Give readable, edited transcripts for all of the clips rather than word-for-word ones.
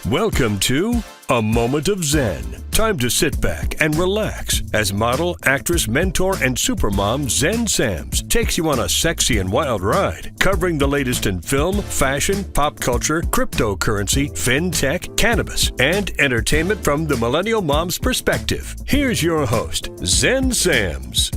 Welcome to A Moment of Zen. Time to sit back and relax as model, actress, mentor, and supermom Zen Sams takes you on a sexy and wild ride, covering the latest in film, fashion, pop culture, cryptocurrency, fintech, cannabis, and entertainment from the millennial mom's perspective. Here's your host, Zen Sams.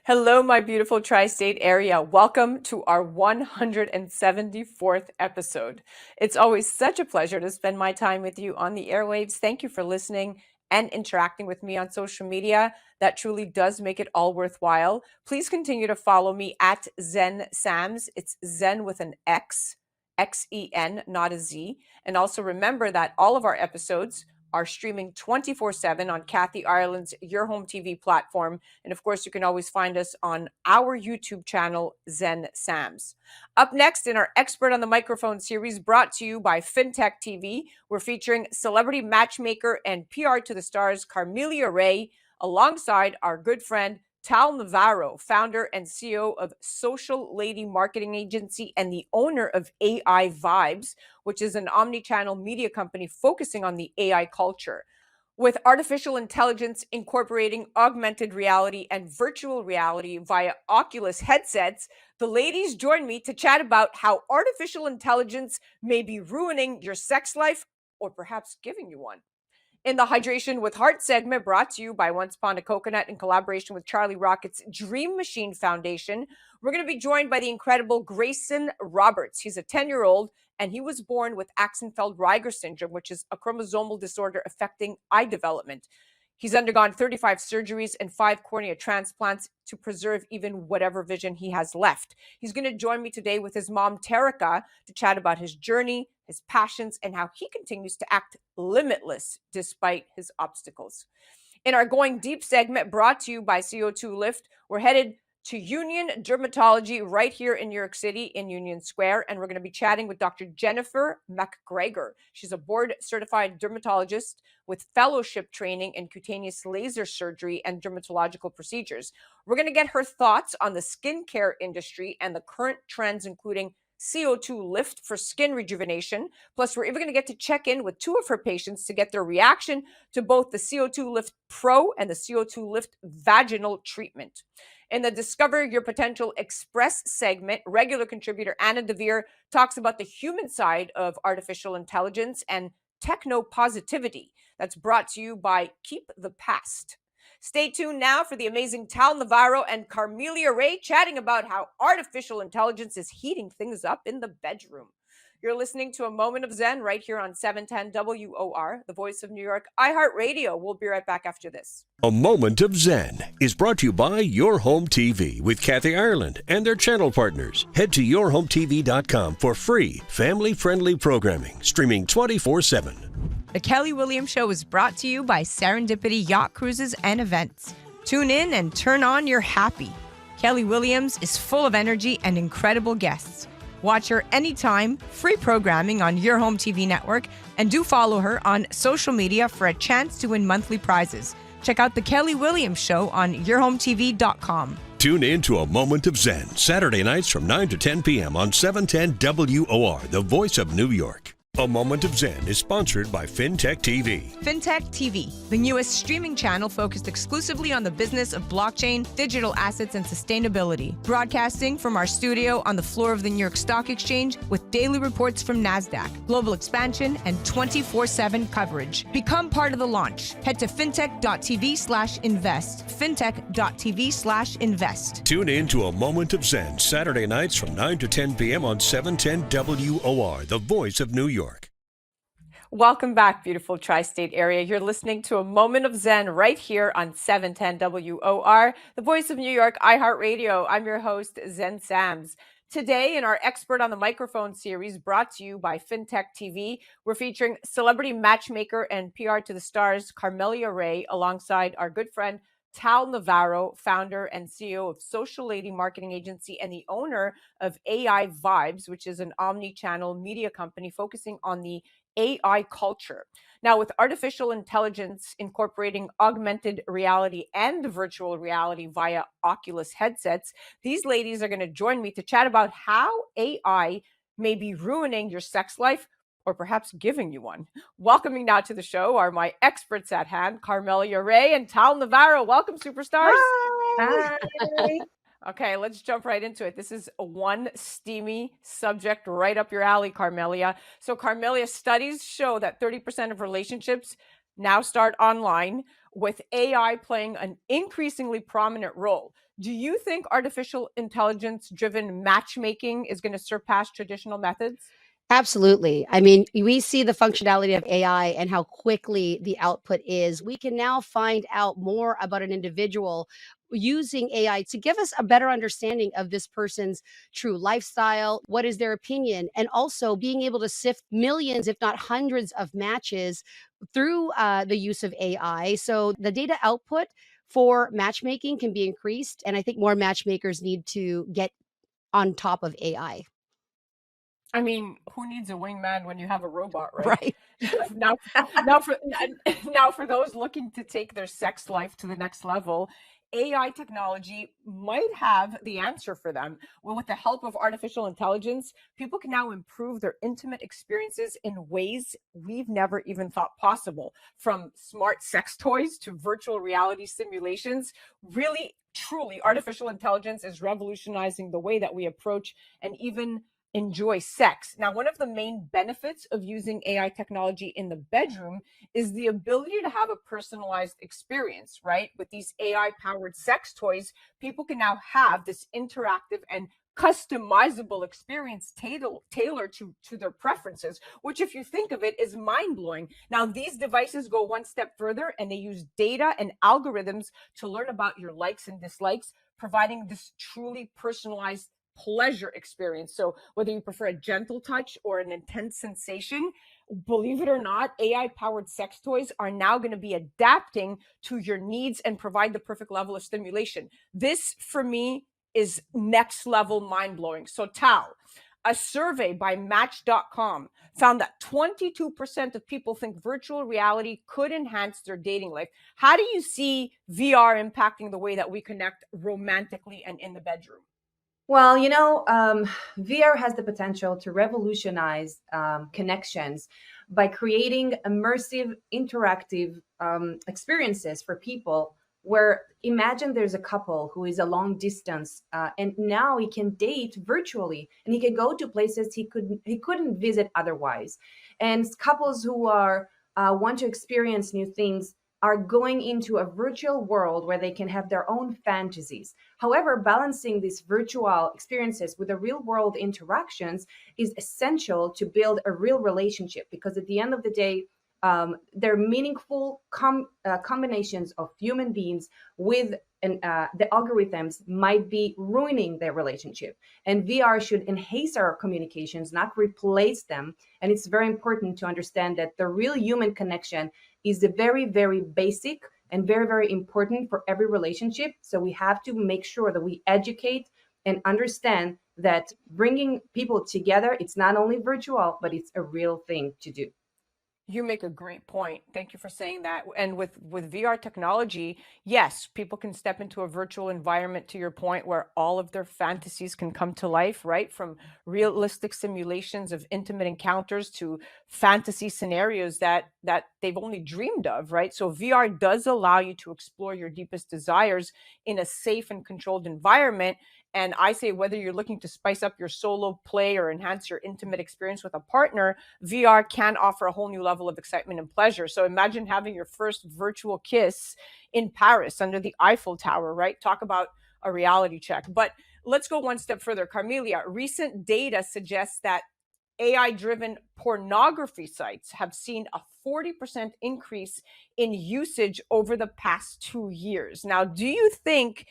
Hello, my beautiful tri-state area. Welcome to our 174th episode. It's always such a pleasure to spend my time with you on the airwaves. Thank you for listening and interacting with me on social media. That truly does make it all worthwhile. Please continue to follow me at Zen Sams. It's Zen with an X, X-E-N, not a Z. And also remember that all of our episodes are streaming 24/7 on Kathy Ireland's Your Home TV platform. And of course, you can always find us on our YouTube channel, Zen Sams. Up next in our Expert on the Microphone series, brought to you by FinTech TV, we're featuring celebrity matchmaker and PR to the stars, Carmelia Ray, alongside our good friend, Tal Navarro, founder and CEO of Social Lady Marketing Agency and the owner of AIVibes, which is an omni-channel media company focusing on the AI culture. With artificial intelligence incorporating augmented reality and virtual reality via Oculus headsets, the ladies join me to chat about how artificial intelligence may be ruining your sex life or perhaps giving you one. In the Hydration with Heart segment, brought to you by Once Upon a Coconut in collaboration with Charlie Rocket's Dream Machine Foundation, we're going to be joined by the incredible Grayson Roberts. He's a 10-year-old, and he was born with Axenfeld-Rieger syndrome, which is a chromosomal disorder affecting eye development. He's undergone 35 surgeries and 5 cornea transplants to preserve even whatever vision he has left. He's going to join me today with his mom, Terica, to chat about his journey, his passions, and how he continues to act limitless despite his obstacles. In our Going Deep segment, brought to you by CO2 Lift, we're headed to Union Dermatology right here in New York City in Union Square, and we're going to be chatting with Dr. Jennifer McGregor. She's a board-certified dermatologist with fellowship training in cutaneous laser surgery and dermatological procedures. We're going to get her thoughts on the skincare industry and the current trends, including CO2 Lift for skin rejuvenation. Plus, we're even going to get to check in with 2 of her patients to get their reaction to both the CO2 Lift Pro and the CO2 Lift vaginal treatment. In the Discover Your Potential Express segment, regular contributor Anna DeVere talks about the human side of artificial intelligence and techno-positivity. That's brought to you by Keep the Past. Stay tuned now for the amazing Tal Navarro and Carmelia Ray chatting about how artificial intelligence is heating things up in the bedroom. You're listening to A Moment of Zen right here on 710 WOR, the voice of New York, iHeartRadio. We'll be right back after this. A Moment of Zen is brought to you by Your Home TV with Kathy Ireland and their channel partners. Head to yourhometv.com for free, family-friendly programming, streaming 24/7. The Kelly Williams Show is brought to you by Serendipity Yacht Cruises and Events. Tune in and turn on your happy. Kelly Williams is full of energy and incredible guests. Watch her anytime, free programming on Your Home TV network, and do follow her on social media for a chance to win monthly prizes. Check out The Kelly Williams Show on yourhometv.com. Tune in to A Moment of Zen, Saturday nights from 9 to 10 p.m. on 710 WOR, the voice of New York. A Moment of Zen is sponsored by FinTech TV. FinTech TV, the newest streaming channel focused exclusively on the business of blockchain, digital assets, and sustainability. Broadcasting from our studio on the floor of the New York Stock Exchange with daily reports from NASDAQ, global expansion, and 24/7 coverage. Become part of the launch. Head to fintech.tv/invest. fintech.tv/invest. Tune in to A Moment of Zen, Saturday nights from 9 to 10 p.m. on 710 WOR, the voice of New York. Welcome back, beautiful tri-state area. You're listening to A Moment of Zen right here on 710 WOR, the voice of New York, iHeartRadio. I'm your host, Zen Sams. Today, in our Expert on the Microphone series, brought to you by FinTech TV, we're featuring celebrity matchmaker and PR to the stars, Carmelia Ray, alongside our good friend, Tal Navarro, founder and CEO of Social Lady Marketing Agency and the owner of AIVibes, which is an omni-channel media company focusing on the AI culture. Now, with artificial intelligence incorporating augmented reality and virtual reality via Oculus headsets, these ladies are going to join me to chat about how AI may be ruining your sex life or perhaps giving you one. Welcoming now to the show are my experts at hand, Carmelia Ray and Tal Navarro. Welcome, superstars. Hi. Okay, let's jump right into it. This is one steamy subject right up your alley, Carmelia. So, Carmelia, studies show that 30% of relationships now start online, with AI playing an increasingly prominent role. Do you think artificial intelligence driven matchmaking is going to surpass traditional methods? Absolutely. I mean, we see the functionality of AI and how quickly the output is. We can now find out more about an individual using AI to give us a better understanding of this person's true lifestyle, what is their opinion, and also being able to sift millions, if not hundreds, of matches through the use of AI. So the data output for matchmaking can be increased. And I think more matchmakers need to get on top of AI. I mean, who needs a wingman when you have a robot, right? Right. now, now for those looking to take their sex life to the next level, AI technology might have the answer for them. Well, with the help of artificial intelligence, people can now improve their intimate experiences in ways we've never even thought possible. From smart sex toys to virtual reality simulations, really, truly, artificial intelligence is revolutionizing the way that we approach and even enjoy sex. Now, one of the main benefits of using AI technology in the bedroom is the ability to have a personalized experience, right? With these AI powered sex toys, people can now have this interactive and customizable experience tailored to their preferences, which, if you think of it, is mind blowing. Now, these devices go one step further and they use data and algorithms to learn about your likes and dislikes, providing this truly personalized pleasure experience. So whether you prefer a gentle touch or an intense sensation, believe it or not, AI powered sex toys are now going to be adapting to your needs and provide the perfect level of stimulation. This, for me, is next level mind blowing. So, Tal, a survey by Match.com found that 22% of people think virtual reality could enhance their dating life. How do you see VR impacting the way that we connect romantically and in the bedroom? Well, VR has the potential to revolutionize connections by creating immersive, interactive experiences for people. Where imagine there's a couple who is a long distance, and now he can date virtually, and he can go to places he couldn't visit otherwise. And couples who are want to experience new things are going into a virtual world where they can have their own fantasies. However, balancing these virtual experiences with the real world interactions is essential to build a real relationship, because at the end of the day, they're meaningful combinations of human beings with the algorithms might be ruining their relationship. And VR should enhance our communications, not replace them. And it's very important to understand that the real human connection is the very, very basic and very, very important for every relationship. So we have to make sure that we educate and understand that bringing people together, it's not only virtual, but it's a real thing to do. You make a great point. Thank you for saying that. And with VR technology, yes, people can step into a virtual environment, to your point, where all of their fantasies can come to life, right? From realistic simulations of intimate encounters to fantasy scenarios that they've only dreamed of, right? So VR does allow you to explore your deepest desires in a safe and controlled environment. And I say, whether you're looking to spice up your solo play or enhance your intimate experience with a partner, VR can offer a whole new level of excitement and pleasure. So imagine having your first virtual kiss in Paris under the Eiffel Tower, right? Talk about a reality check. But let's go one step further. Carmelia, recent data suggests that AI driven pornography sites have seen a 40% increase in usage over the past 2 years. Now, do you think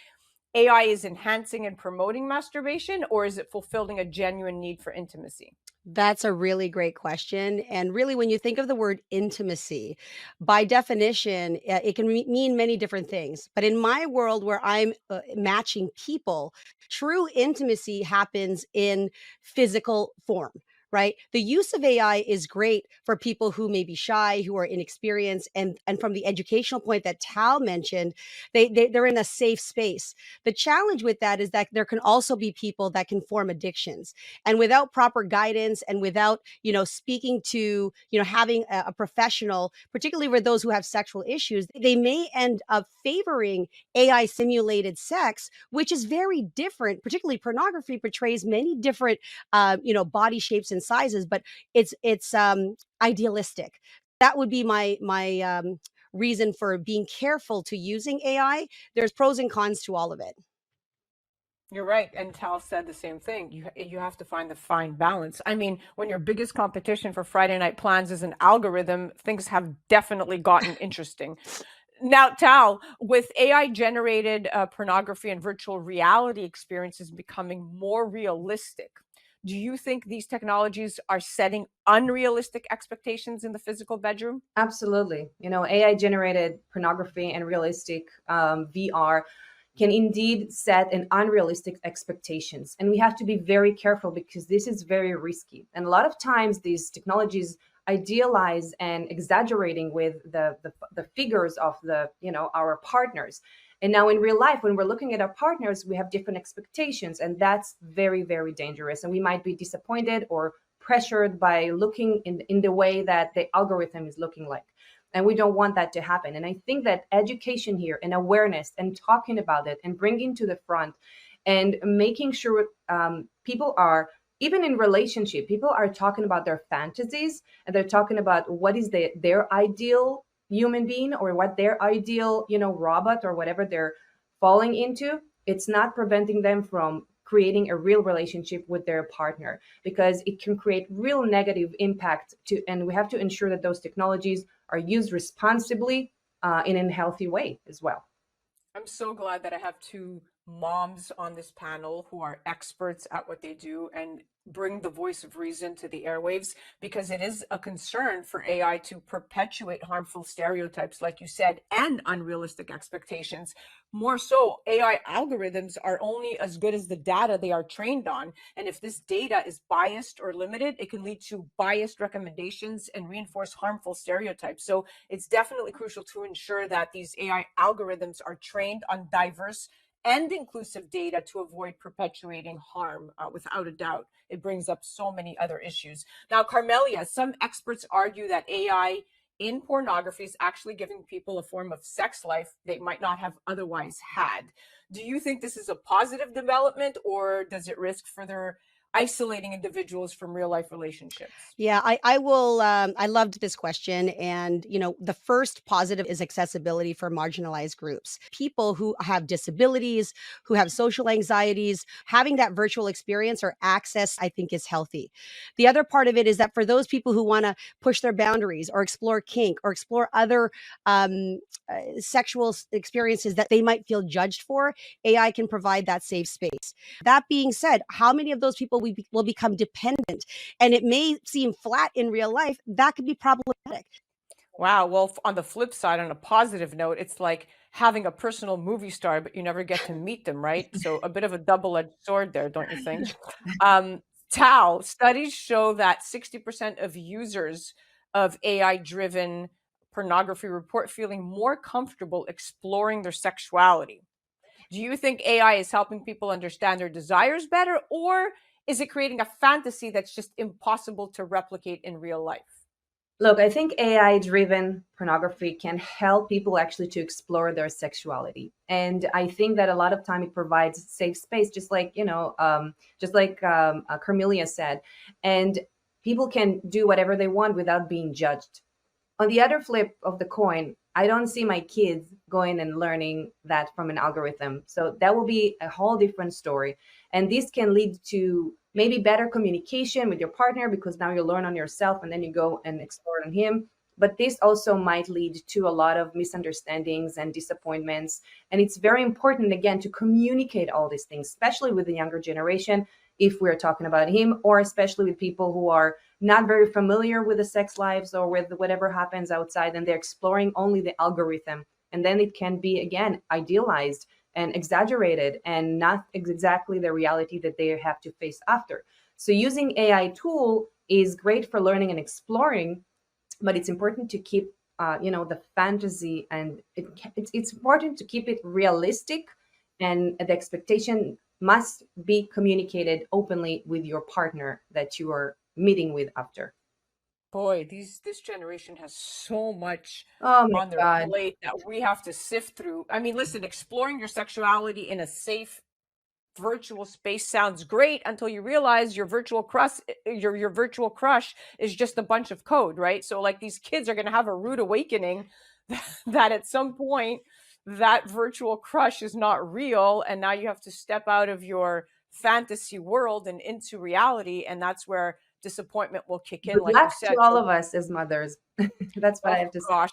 AI is enhancing and promoting masturbation, or is it fulfilling a genuine need for intimacy? That's a really great question. And really, when you think of the word intimacy, by definition, it can mean many different things. But in my world where I'm matching people, true intimacy happens in physical form. right? The use of AI is great for people who may be shy, who are inexperienced, and from the educational point that Tal mentioned, they're in a safe space. The challenge with that is that there can also be people that can form addictions, and without proper guidance and without speaking to having a professional, particularly with those who have sexual issues, they may end up favoring AI simulated sex, which is very different. Particularly pornography portrays many different body shapes and sizes, but it's idealistic. That would be my reason for being careful to using AI. There's pros and cons to all of it. You're right. And Tal said the same thing. You have to find the fine balance. I mean, when your biggest competition for Friday night plans is an algorithm, things have definitely gotten interesting. Now, Tal, with AI generated pornography and virtual reality experiences becoming more realistic, do you think these technologies are setting unrealistic expectations in the physical bedroom? Absolutely. AI generated pornography and realistic VR can indeed set an unrealistic expectations. And we have to be very careful because this is very risky. And a lot of times these technologies idealize and exaggerating with the figures of our partners. And now in real life, when we're looking at our partners, we have different expectations, and that's very, very dangerous. And we might be disappointed or pressured by looking in the way that the algorithm is looking like. And we don't want that to happen. And I think that education here and awareness and talking about it and bringing to the front and making sure people are, even in relationship, people are talking about their fantasies, and they're talking about what is their ideal human being, or what their ideal, robot or whatever they're falling into. It's not preventing them from creating a real relationship with their partner, because it can create real negative impact and we have to ensure that those technologies are used responsibly in a healthy way as well. I'm so glad that I have two moms on this panel who are experts at what they do and bring the voice of reason to the airwaves, because it is a concern for AI to perpetuate harmful stereotypes, like you said, and unrealistic expectations. More so, AI algorithms are only as good as the data they are trained on. And if this data is biased or limited, it can lead to biased recommendations and reinforce harmful stereotypes. So it's definitely crucial to ensure that these AI algorithms are trained on diverse and inclusive data to avoid perpetuating harm. Without a doubt, it brings up so many other issues. Now, Carmelia, some experts argue that AI in pornography is actually giving people a form of sex life they might not have otherwise had. Do you think this is a positive development, or does it risk further isolating individuals from real life relationships? Yeah, I will. I loved this question. And, the first positive is accessibility for marginalized groups. People who have disabilities, who have social anxieties, having that virtual experience or access, I think, is healthy. The other part of it is that for those people who want to push their boundaries or explore kink or explore other sexual experiences that they might feel judged for, AI can provide that safe space. That being said, how many of those people will become dependent? And it may seem flat in real life. That could be problematic. Wow. Well, on the flip side, on a positive note, it's like having a personal movie star, but you never get to meet them, right? So a bit of a double-edged sword there, don't you think? Tal, studies show that 60% of users of AI-driven pornography report feeling more comfortable exploring their sexuality. Do you think AI is helping people understand their desires better, or is it creating a fantasy that's just impossible to replicate in real life? Look, I think AI driven pornography can help people actually to explore their sexuality. And I think that a lot of time it provides safe space, just like, Carmelia said. And people can do whatever they want without being judged. On the other flip of the coin, I don't see my kids going and learning that from an algorithm. So that will be a whole different story. And this can lead to maybe better communication with your partner, because now you learn on yourself and then you go and explore on him. But this also might lead to a lot of misunderstandings and disappointments. And it's very important, again, to communicate all these things, especially with the younger generation, if we're talking about him, or especially with people who are not very familiar with the sex lives or with whatever happens outside, and they're exploring only the algorithm. And then it can be, again, idealized and exaggerated and not exactly the reality that they have to face after. So using AI tool is great for learning and exploring, but it's important to keep the fantasy, and it's important to keep it realistic, and the expectation must be communicated openly with your partner that you are meeting with after. Boy, this generation has so much Oh my on their God. plate that we have to sift through. I mean, listen, exploring your sexuality in a safe virtual space sounds great until you realize your virtual crush is just a bunch of code, right? So like these kids are going to have a rude awakening that at some point that virtual crush is not real, and now you have to step out of your fantasy world and into reality, and that's where disappointment will kick in, Good like you luck to said. all So, of us as mothers. That's what I oh have to say. gosh.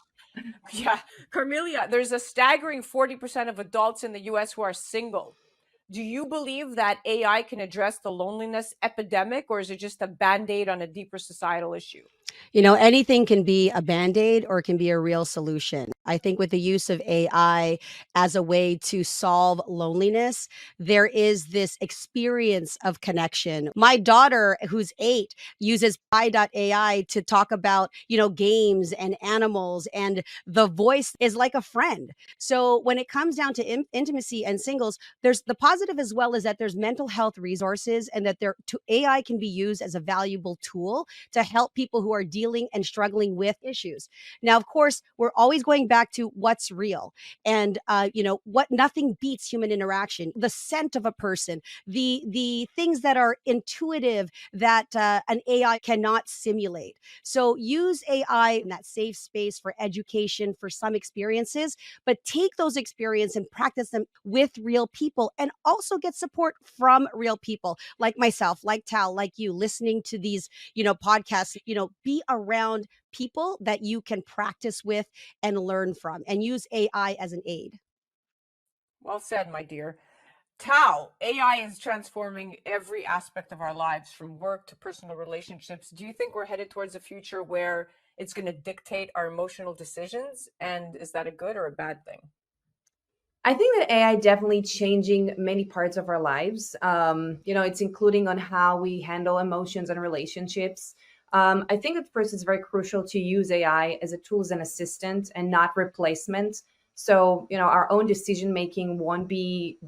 Yeah, Carmelia, there's a staggering 40% of adults in the US who are single. Do you believe that AI can address the loneliness epidemic, or is it just a band-aid on a deeper societal issue? Anything can be a band-aid or it can be a real solution. I think with the use of AI as a way to solve loneliness, there is this experience of connection. My daughter, who's 8, uses AI to talk about, games and animals, and the voice is like a friend. So when it comes down to intimacy and singles, there's the positive as well, is that there's mental health resources, and that AI can be used as a valuable tool to help people who are dealing and struggling with issues. Now, of course, we're always going back to what's real, and what nothing beats human interaction. The scent of a person, the things that are intuitive that an AI cannot simulate. So use AI in that safe space for education, for some experiences, but take those experiences and practice them with real people, and also get support from real people like myself, like Tal, like you, listening to these podcasts. Be around people that you can practice with and learn from, and use AI as an aid. Well said, my dear. Tal, AI is transforming every aspect of our lives, from work to personal relationships. Do you think we're headed towards a future where it's going to dictate our emotional decisions? And is that a good or a bad thing? I think that AI definitely changing many parts of our lives. It's including on how we handle emotions and relationships. I think at first it's very crucial to use AI as a tool, as an assistant, and not replacement. So our own decision making won't be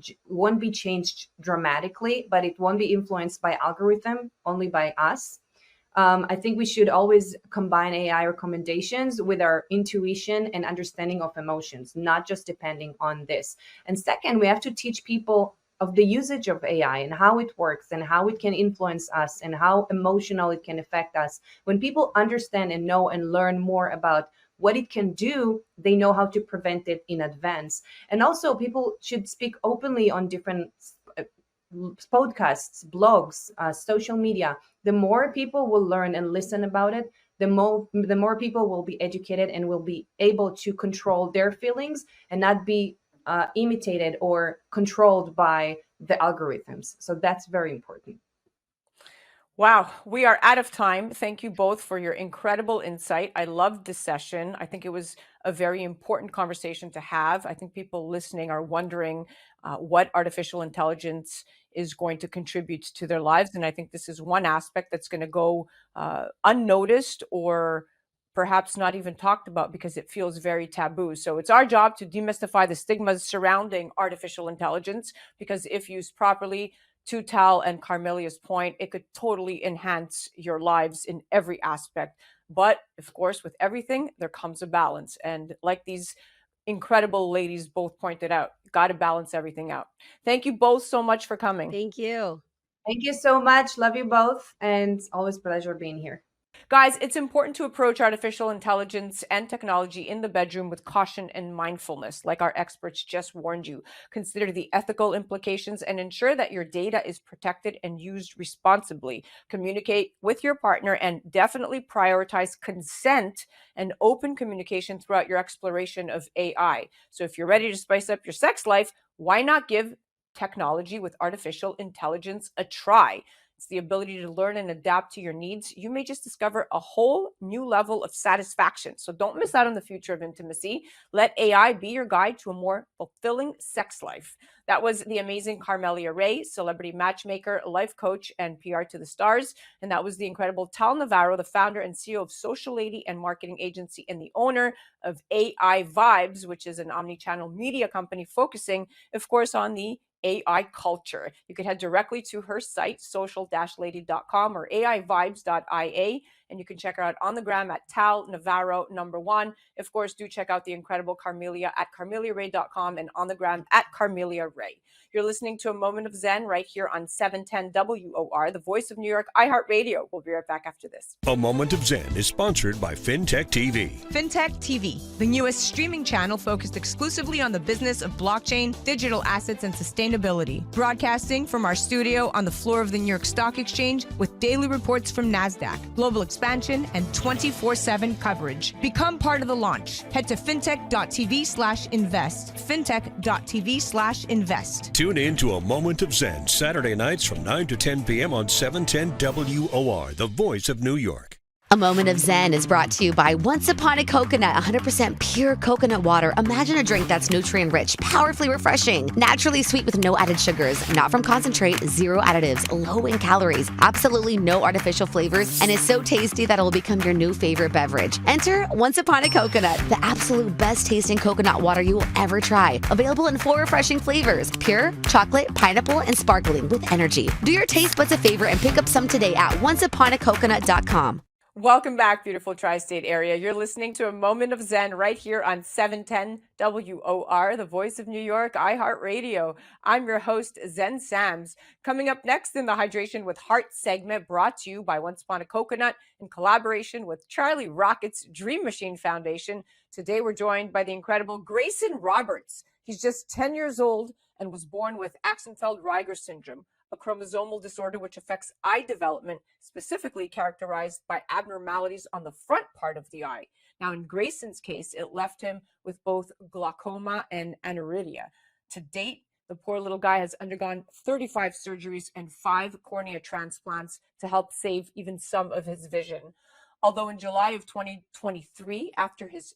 changed dramatically, but it won't be influenced by algorithm, only by us. I think we should always combine AI recommendations with our intuition and understanding of emotions, not just depending on this. And second, we have to teach people of the usage of AI and how it works and how it can influence us and how emotional it can affect us. When people understand and know and learn more about what it can do, they know how to prevent it in advance. And also, people should speak openly on different podcasts, blogs, social media. The more people will learn and listen about it, the more people will be educated and will be able to control their feelings and not be imitated or controlled by the algorithms. So that's very important. Wow, we are out of time. Thank you both for your incredible insight. I loved this session. I think it was a very important conversation to have. I think people listening are wondering what artificial intelligence is going to contribute to their lives. And I think this is one aspect that's going to go unnoticed, or perhaps not even talked about, because it feels very taboo. So it's our job to demystify the stigmas surrounding artificial intelligence, because if used properly, to Tal and Carmelia's point, it could totally enhance your lives in every aspect. But of course, with everything, there comes a balance. And like these incredible ladies both pointed out, got to balance everything out. Thank you both so much for coming. Thank you. Thank you so much. Love you both. And always pleasure being here. Guys, it's important to approach artificial intelligence and technology in the bedroom with caution and mindfulness, like our experts just warned you. Consider the ethical implications and ensure that your data is protected and used responsibly. Communicate with your partner and definitely prioritize consent and open communication throughout your exploration of AI. So if you're ready to spice up your sex life, why not give technology with artificial intelligence a try? It's the ability to learn and adapt to your needs. You may just discover a whole new level of satisfaction. So don't miss out on the future of intimacy. Let AI be your guide to a more fulfilling sex life. That was the amazing Carmelia Ray, celebrity matchmaker, life coach, and PR to the stars. And that was the incredible Tal Navarro, the founder and CEO of Social Lady and Marketing Agency and the owner of AIVibes, which is an omni-channel media company focusing, of course, on the AI culture. You could head directly to her site, social-lady.com or AIVibes.ia, and you can check her out on the gram at Tal Navarro #1. Of course, do check out the incredible Carmelia at carmeliaray.com and on the gram at Carmelia Ray. You're listening to A Moment of Zen right here on 710 WOR, the voice of New York, iHeartRadio. We'll be right back after this. A Moment of Zen is sponsored by FinTech TV. FinTech TV, the newest streaming channel focused exclusively on the business of blockchain, digital assets, and sustainability. Broadcasting from our studio on the floor of the New York Stock Exchange with daily reports from NASDAQ, global expansion, and 24/7 coverage. Become part of the launch. Head to fintech.tv/invest. fintech.tv/invest. Tune in to A Moment of Zen, Saturday nights from 9 to 10 p.m. on 710 WOR, the voice of New York. A Moment of Zen is brought to you by Once Upon a Coconut, 100% pure coconut water. Imagine a drink that's nutrient-rich, powerfully refreshing, naturally sweet with no added sugars, not from concentrate, zero additives, low in calories, absolutely no artificial flavors, and is so tasty that it will become your new favorite beverage. Enter Once Upon a Coconut, the absolute best tasting coconut water you will ever try. Available in 4 refreshing flavors: pure, chocolate, pineapple, and sparkling with energy. Do your taste buds a favor and pick up some today at onceuponacoconut.com. Welcome back, beautiful tri-state area. You're listening to A Moment of Zen right here on 710 WOR, the voice of New York, iHeartRadio. I'm your host, Zen Sams. Coming up next in the Hydration with Heart segment, brought to you by Once Upon a Coconut in collaboration with Charlie Rocket's Dream Machine Foundation. Today we're joined by the incredible Grayson Roberts. He's just 10 years old and was born with Axenfeld-Rieger syndrome, a chromosomal disorder which affects eye development, specifically characterized by abnormalities on the front part of the eye. Now, in Grayson's case, it left him with both glaucoma and aniridia. To date, the poor little guy has undergone 35 surgeries and 5 cornea transplants to help save even some of his vision. Although in July of 2023, after his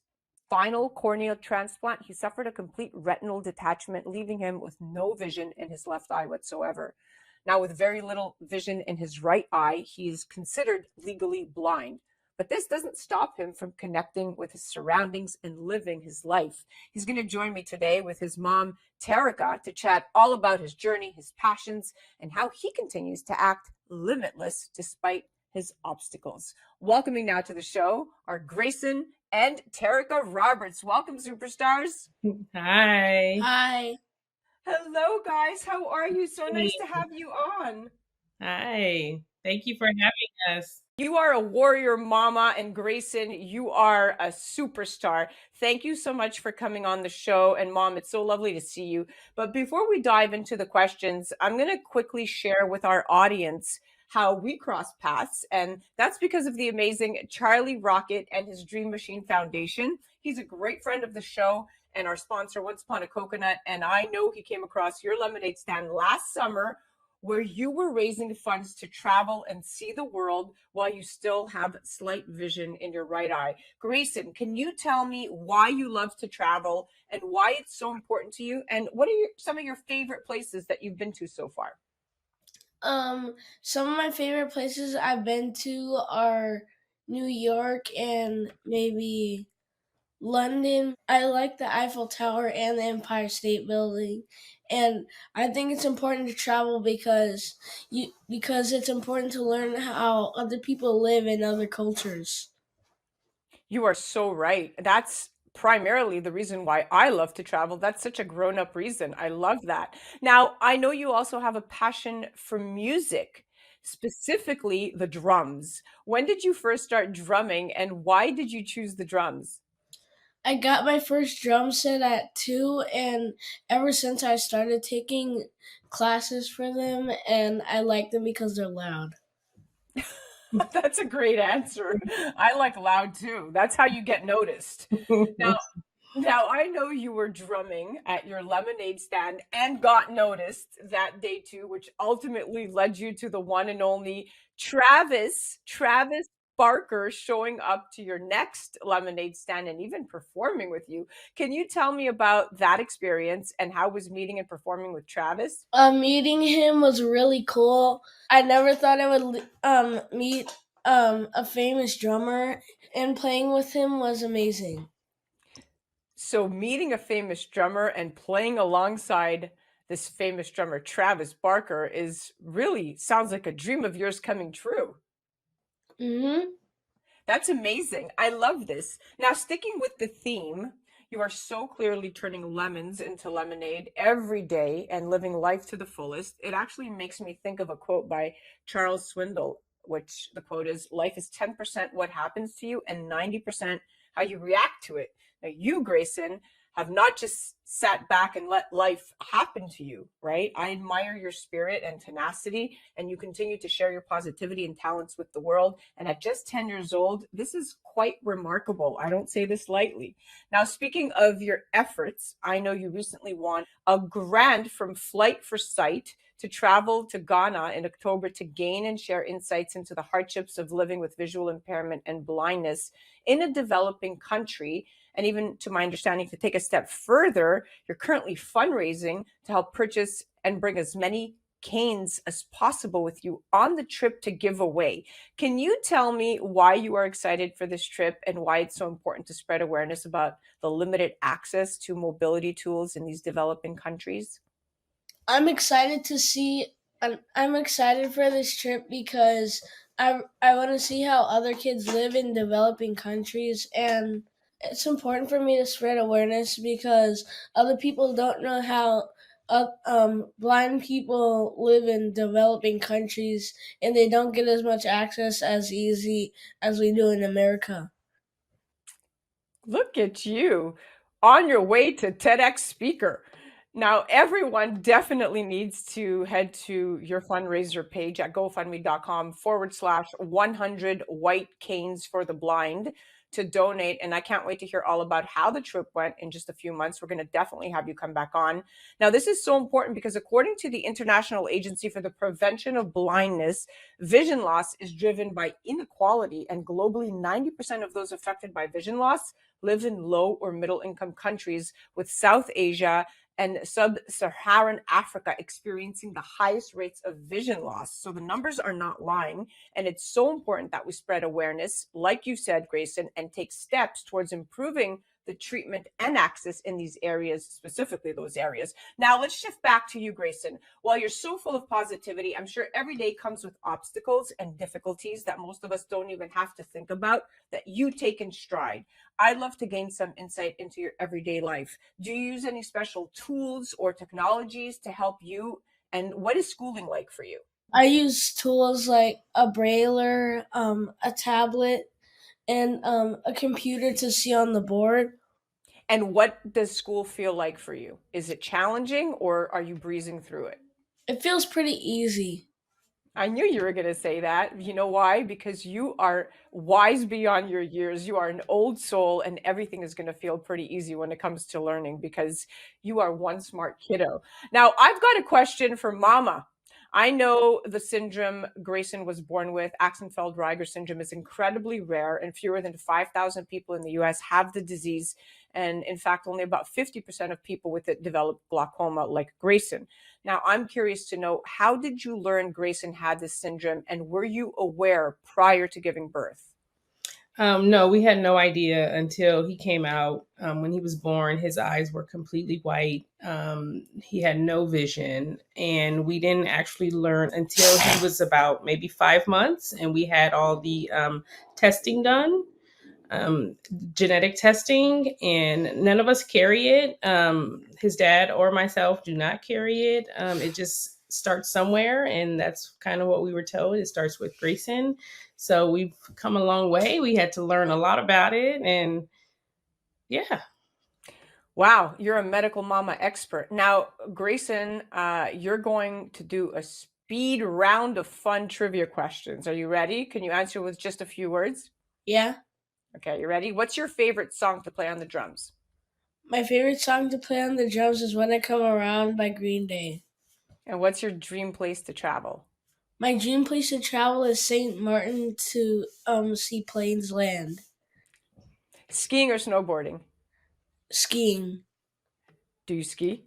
final corneal transplant, he suffered a complete retinal detachment, leaving him with no vision in his left eye whatsoever. Now, with very little vision in his right eye, he is considered legally blind. But this doesn't stop him from connecting with his surroundings and living his life. He's going to join me today with his mom, Terica, to chat all about his journey, his passions, and how he continues to act limitless despite his obstacles. Welcoming now to the show are Grayson and Terica Roberts. Welcome, superstars. Hi. Hi. Hello, guys. How are you? So nice to have you on. Hi. Thank you for having us. You are a warrior mama, and Grayson, you are a superstar. Thank you so much for coming on the show. And Mom, it's so lovely to see you. But before we dive into the questions, I'm going to quickly share with our audience how we crossed paths. And that's because of the amazing Charlie Rocket and his Dream Machine Foundation. He's a great friend of the show and our sponsor, Once Upon a Coconut. And I know he came across your lemonade stand last summer where you were raising funds to travel and see the world while you still have slight vision in your right eye. Grayson, can you tell me why you love to travel and why it's so important to you? And what are some of your favorite places that you've been to so far? Some of my favorite places I've been to are New York and maybe London. I like the Eiffel Tower and the Empire State Building, and I think it's important to travel because it's important to learn how other people live in other cultures. You are so right. That's primarily the reason why I love to travel. That's such a grown-up reason. I love that. Now, I know you also have a passion for music, specifically the drums. When did you first start drumming and why did you choose the drums? I got my first drum set at 2, and ever since I started taking classes for them, and I like them because they're loud. That's a great answer. I like loud too. That's how you get noticed. Now, Now, I know you were drumming at your lemonade stand and got noticed that day too, which ultimately led you to the one and only Travis Barker showing up to your next lemonade stand and even performing with you. Can you tell me about that experience and how was meeting and performing with Travis? Meeting him was really cool. I never thought I would meet a famous drummer, and playing with him was amazing. So meeting a famous drummer and playing alongside this famous drummer, Travis Barker, is really sounds like a dream of yours coming true. Mm-hmm. That's amazing. I love this. Now, sticking with the theme, you are so clearly turning lemons into lemonade every day and living life to the fullest. It actually makes me think of a quote by Charles Swindoll, which the quote is, "Life is 10% what happens to you and 90% how you react to it." Now, you, Grayson, have not just sat back and let life happen to you, right? I admire your spirit and tenacity, and you continue to share your positivity and talents with the world. And at just 10 years old, this is quite remarkable. I don't say this lightly. Now, speaking of your efforts, I know you recently won a grant from Flight for Sight to travel to Ghana in October to gain and share insights into the hardships of living with visual impairment and blindness in a developing country. And even to my understanding, to take a step further, you're currently fundraising to help purchase and bring as many canes as possible with you on the trip to give away. Can you tell me why you are excited for this trip and why it's so important to spread awareness about the limited access to mobility tools in these developing countries? I'm excited to see. I'm excited for this trip because I want to see how other kids live in developing countries, and it's important for me to spread awareness because other people don't know how blind people live in developing countries, and they don't get as much access as easy as we do in America. Look at you on your way to TEDx speaker. Now, everyone definitely needs to head to your fundraiser page at gofundme.com/100 white canes for the blind to donate. And I can't wait to hear all about how the trip went in just a few months. We're going to definitely have you come back on. Now, this is so important because according to the International Agency for the Prevention of Blindness, vision loss is driven by inequality, and globally, 90% of those affected by vision loss live in low or middle income countries, with South Asia and sub-Saharan Africa experiencing the highest rates of vision loss. So the numbers are not lying. And it's so important that we spread awareness, like you said, Grayson, and take steps towards improving the treatment and access in these areas, specifically those areas. Now, let's shift back to you, Grayson. While you're so full of positivity, I'm sure every day comes with obstacles and difficulties that most of us don't even have to think about, that you take in stride. I'd love to gain some insight into your everyday life. Do you use any special tools or technologies to help you? And what is schooling like for you? I use tools like a brailler, a tablet, and a computer to see on the board. And what does school feel like for you? Is it challenging or are you breezing through it? It feels pretty easy. I knew you were going to say that. You know why? Because you are wise beyond your years. You are an old soul, and everything is going to feel pretty easy when it comes to learning because you are one smart kiddo. Now, I've got a question for Mama. I know the syndrome Grayson was born with, Axenfeld-Rieger syndrome, is incredibly rare, and fewer than 5,000 people in the US have the disease. And in fact, only about 50% of people with it develop glaucoma like Grayson. Now, I'm curious to know, how did you learn Grayson had this syndrome, and were you aware prior to giving birth? No, we had no idea until he came out. When he was born, his eyes were completely white. He had no vision, and we didn't actually learn until he was about maybe 5 months, and we had all the testing done, genetic testing, and none of us carry it. His dad or myself do not carry it. It just starts somewhere, and that's kind of what we were told. It starts with Grayson. So we've come a long way. We had to learn a lot about it, and yeah. Wow, you're a medical mama expert. Now, Grayson, you're going to do a speed round of fun trivia questions. Are you ready? Can you answer with just a few words? Yeah. Okay, you ready? What's your favorite song to play on the drums? My favorite song to play on the drums is When I Come Around by Green Day. And what's your dream place to travel? My dream place to travel is St. Martin to see planes land. Skiing or snowboarding? Skiing. Do you ski?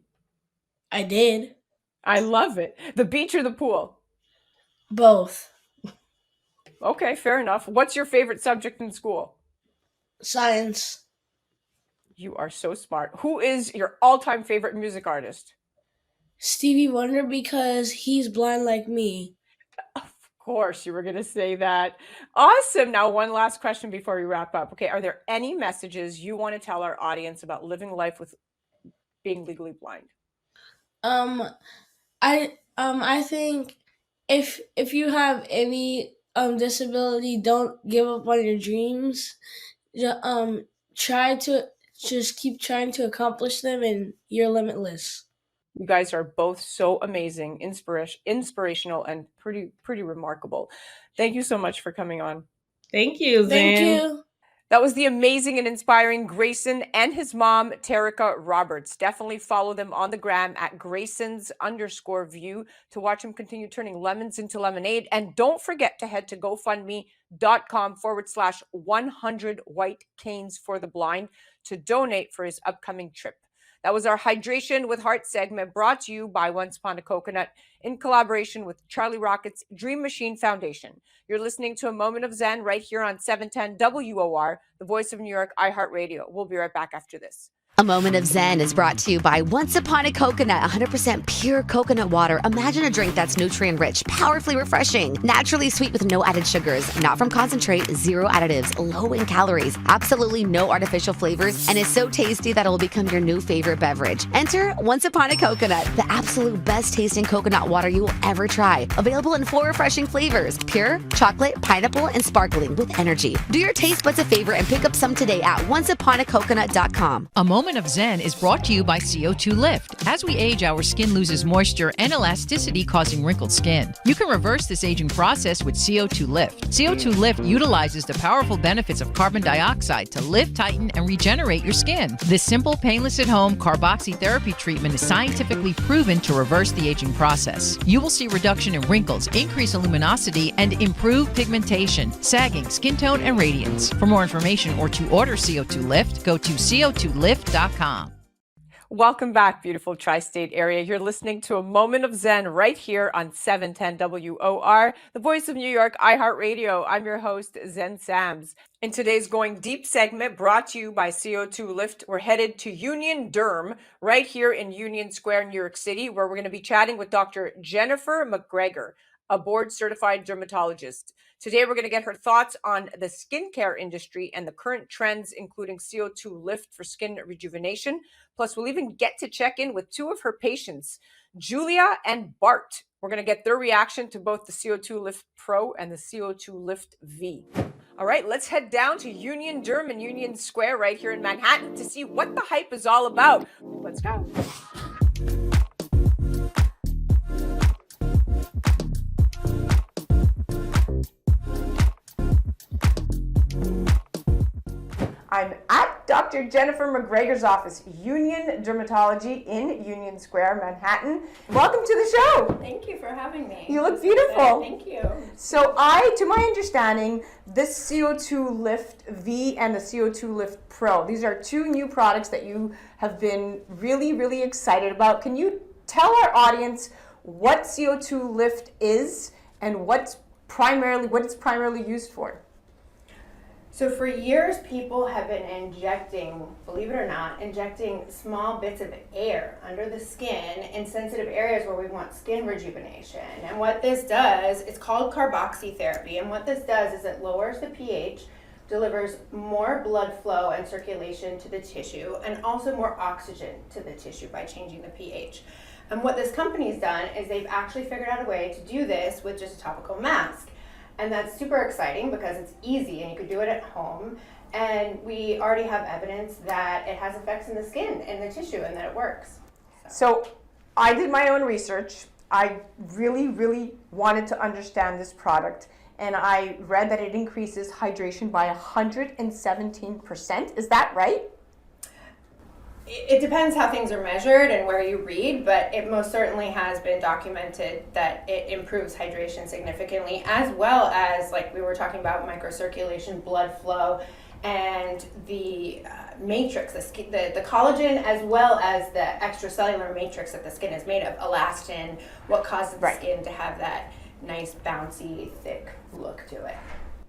I did. I love it. The beach or the pool? Both. Okay, fair enough. What's your favorite subject in school? Science. You are so smart. Who is your all-time favorite music artist? Stevie Wonder, because he's blind like me. Of course, you were going to say that. Awesome. Now, one last question before we wrap up. Okay, are there any messages you want to tell our audience about living life with being legally blind? I think if you have any disability, don't give up on your dreams. Try to just keep trying to accomplish them, and you're limitless. You guys are both so amazing, inspirational, and pretty remarkable. Thank you so much for coming on. Thank you, Zen. Thank you. That was the amazing and inspiring Grayson and his mom, Terica Roberts. Definitely follow them on the gram at Graysons_view to watch them continue turning lemons into lemonade. And don't forget to head to GoFundMe.com/100 White Canes for the Blind to donate for his upcoming trip. That was our Hydration with Heart segment brought to you by Once Upon a Coconut in collaboration with Charlie Rocket's Dream Machine Foundation. You're listening to A Moment of Zen right here on 710 WOR, the voice of New York, iHeartRadio. We'll be right back after this. A Moment of Zen is brought to you by Once Upon a Coconut, 100% pure coconut water. Imagine a drink that's nutrient-rich, powerfully refreshing, naturally sweet with no added sugars, not from concentrate, zero additives, low in calories, absolutely no artificial flavors, and is so tasty that it will become your new favorite beverage. Enter Once Upon a Coconut, the absolute best tasting coconut water you will ever try. Available in 4 refreshing flavors: pure, chocolate, pineapple, and sparkling with energy. Do your taste buds a favor and pick up some today at onceuponacoconut.com. A Moment of Zen is brought to you by CO2 Lift. As we age, our skin loses moisture and elasticity, causing wrinkled skin. You can reverse this aging process with CO2 Lift. CO2 Lift utilizes the powerful benefits of carbon dioxide to lift, tighten, and regenerate your skin. This simple, painless at-home carboxytherapy treatment is scientifically proven to reverse the aging process. You will see reduction in wrinkles, increase in luminosity, and improve pigmentation, sagging, skin tone, and radiance. For more information or to order CO2 Lift, go to co2lift.com. Welcome back, beautiful tri-state area. You're listening to A Moment of Zen right here on 710 WOR, the voice of New York, iHeartRadio. I'm your host, Zen Sams. In today's Going Deep segment, brought to you by CO2 Lift, we're headed to Union Derm right here in Union Square, New York City, where we're going to be chatting with Dr. Jennifer McGregor, a board-certified dermatologist. Today, we're going to get her thoughts on the skincare industry and the current trends, including CO2 Lift for skin rejuvenation. Plus, we'll even get to check in with 2 of her patients, Julia and Bart. We're going to get their reaction to both the CO2 Lift Pro and the CO2 Lift V. All right, let's head down to Union Derm in Union Square right here in Manhattan to see what the hype is all about. Let's go. I'm at Dr. Jennifer McGregor's office, Union Dermatology in Union Square, Manhattan. Welcome to the show. Thank you for having me. You look beautiful. Thank you. So to my understanding, this CO2 Lift V and the CO2 Lift Pro, these are 2 new products that you have been really, really excited about. Can you tell our audience what CO2 Lift is and what it's primarily used for? So for years, people have been injecting, believe it or not, small bits of air under the skin in sensitive areas where we want skin rejuvenation. And what this does, it's called carboxytherapy. And what this does is it lowers the pH, delivers more blood flow and circulation to the tissue, and also more oxygen to the tissue by changing the pH. And what this company's done is they've actually figured out a way to do this with just a topical mask. And that's super exciting because it's easy and you can do it at home. And we already have evidence that it has effects in the skin and the tissue and that it works. So I did my own research. I really, really wanted to understand this product. And I read that it increases hydration by 117%. Is that right? it depends how things are measured and where you read, but it most certainly has been documented that it improves hydration significantly, as well as, like we were talking about, microcirculation, blood flow, and the matrix, the collagen, as well as the extracellular matrix that the skin is made of, elastin, what causes the skin to have that nice, bouncy, thick look to it.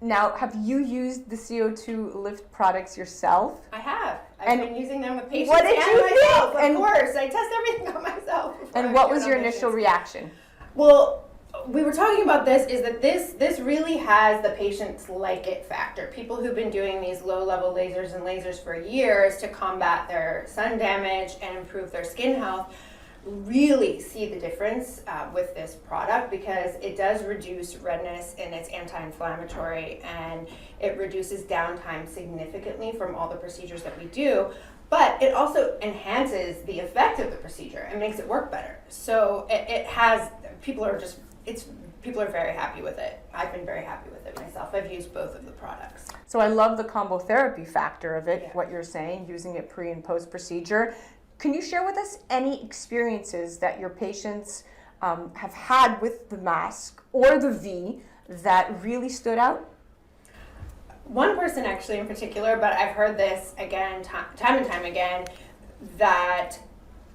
Now, have you used the CO2 Lift products yourself? I have. I've been using them with patients what did and you myself, think? of course. I test everything on myself. And what was your initial reaction? Well, we were talking about this really has the patients like it factor. People who've been doing these low-level lasers and lasers for years to combat their sun damage and improve their skin health really see the difference with this product, because it does reduce redness and it's anti-inflammatory, and it reduces downtime significantly from all the procedures that we do, but it also enhances the effect of the procedure and makes it work better. So it has, people are very happy with it. I've been very happy with it myself. I've used both of the products. So I love the combo therapy factor of it, what you're saying, using it pre and post procedure. Can you share with us any experiences that your patients have had with the mask or the V that really stood out? One person actually in particular, but I've heard this again, time and time again, that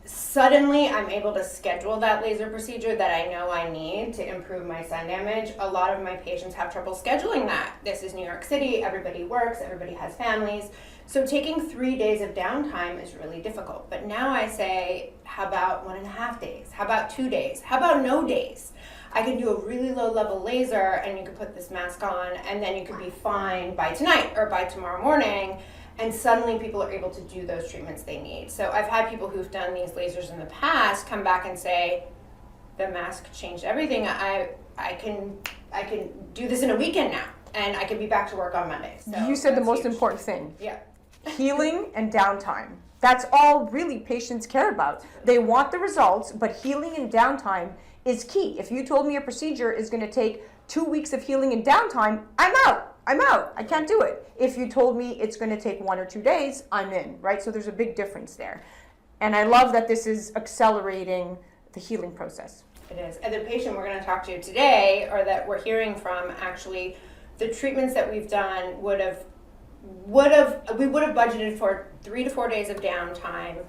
suddenly I'm able to schedule that laser procedure that I know I need to improve my sun damage. A lot of my patients have trouble scheduling that. This is New York City, everybody works, everybody has families. So taking 3 days of downtime is really difficult. But now I say, how about 1.5 days? How about 2 days? How about no days? I can do a really low level laser and you can put this mask on, and then you could be fine by tonight or by tomorrow morning. And suddenly people are able to do those treatments they need. So I've had people who've done these lasers in the past come back and say, the mask changed everything. I can do this in a weekend now, and I can be back to work on Monday. So you said the most huge. important thing. Yeah. Healing and downtime. That's all really patients care about. They want the results, but healing and downtime is key. If you told me a procedure is going to take 2 weeks of healing and downtime, I'm out. I can't do it. If you told me it's going to take 1 or 2 days, I'm in, right? So there's a big difference there. And I love that this is accelerating the healing process. It is. And the patient we're going to talk to today, or that we're hearing from, actually, the treatments that we've done we would have budgeted for 3 to 4 days of downtime